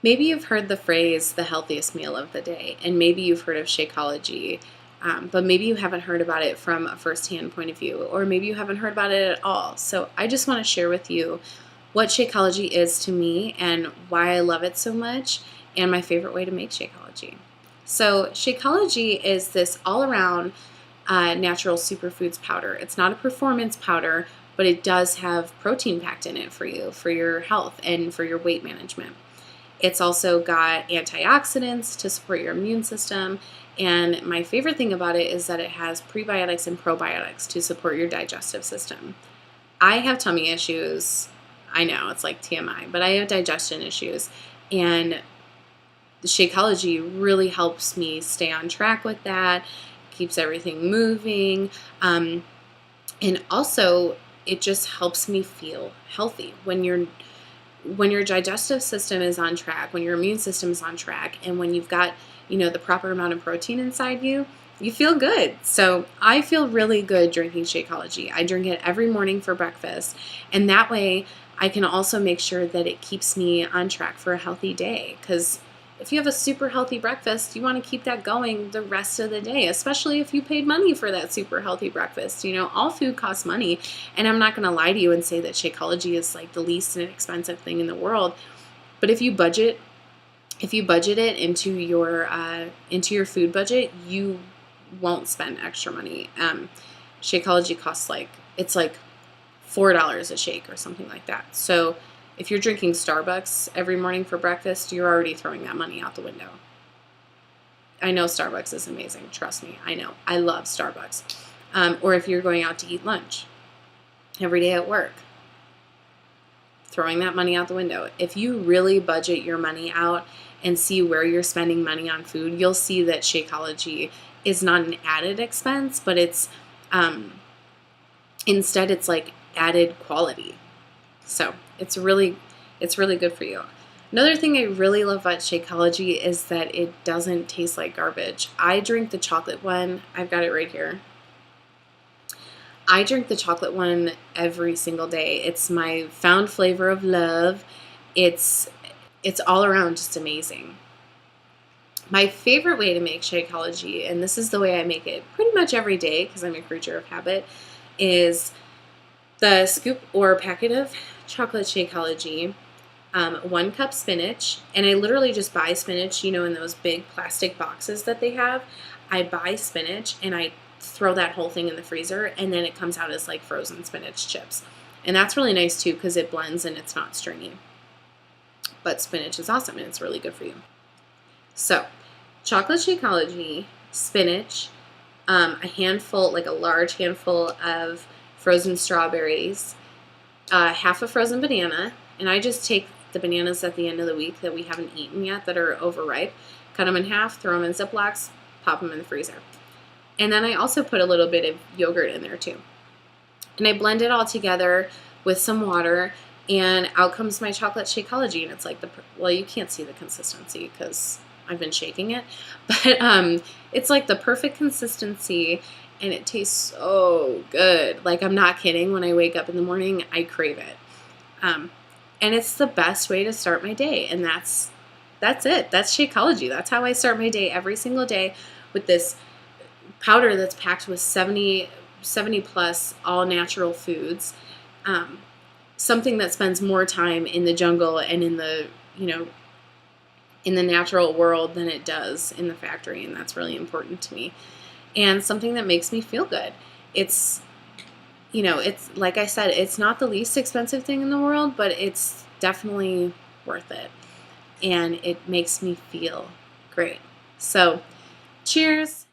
Maybe you've heard the phrase the healthiest meal of the day, and maybe you've heard of Shakeology, but maybe you haven't heard about it from a firsthand point of view, or maybe you haven't heard about it at all. So I just want to share with you what Shakeology is to me and why I love it so much, and my favorite way to make Shakeology. So Shakeology is this all-around natural superfoods powder. It's not a performance powder, but it does have protein packed in it for you, for your health, and for your weight management. It's also got antioxidants to support your immune system. And my favorite thing about it is that it has prebiotics and probiotics to support your digestive system. I have tummy issues. I know it's like TMI, but I have digestion issues. And the Shakeology really helps me stay on track with that, keeps everything moving. And also, it just helps me feel healthy. When your digestive system is on track, when your immune system is on track, and when you've got, the proper amount of protein inside you, you feel good. So I feel really good drinking Shakeology. I drink it every morning for breakfast, and that way I can also make sure that it keeps me on track for a healthy day. Because if you have a super healthy breakfast, you want to keep that going the rest of the day, especially if you paid money for that super healthy breakfast. All food costs money, and I'm not going to lie to you and say that Shakeology is like the least inexpensive thing in the world. But if you budget it into your food budget, you won't spend extra money. Shakeology costs it's like $4 a shake or something like that. So if you're drinking Starbucks every morning for breakfast, you're already throwing that money out the window. I know Starbucks is amazing. Trust me, I know. I love Starbucks. Or if you're going out to eat lunch every day at work, throwing that money out the window. If you really budget your money out and see where you're spending money on food, you'll see that Shakeology is not an added expense, but it's instead it's like added quality. So it's really good for you. Another thing I really love about Shakeology is that it doesn't taste like garbage. I drink the chocolate one. I've got it right here. I drink the chocolate one every single day. It's my found flavor of love. It's all around just amazing. My favorite way to make Shakeology, and this is the way I make it pretty much every day because I'm a creature of habit, is the scoop or packet of chocolate Shakeology, 1 cup spinach, and I literally just buy spinach, in those big plastic boxes that they have. I buy spinach and I throw that whole thing in the freezer, and then it comes out as like frozen spinach chips. And that's really nice too because it blends and it's not stringy. But spinach is awesome and it's really good for you. So, chocolate Shakeology, spinach, a handful, like a large handful of frozen strawberries, half a frozen banana, and I just take the bananas at the end of the week that we haven't eaten yet that are overripe, cut them in half, throw them in Ziplocs, pop them in the freezer. And then I also put a little bit of yogurt in there too. And I blend it all together with some water, and out comes my chocolate Shakeology, and it's like you can't see the consistency because I've been shaking it, but it's like the perfect consistency, and it tastes so good. Like, I'm not kidding. When I wake up in the morning, I crave it. And it's the best way to start my day, and that's it. That's Shakeology. That's how I start my day every single day, with this powder that's packed with 70 plus all natural foods. Something that spends more time in the jungle and in the natural world than it does in the factory, and that's really important to me. And something that makes me feel good. It's like I said, it's not the least expensive thing in the world, but it's definitely worth it. And it makes me feel great. So, cheers.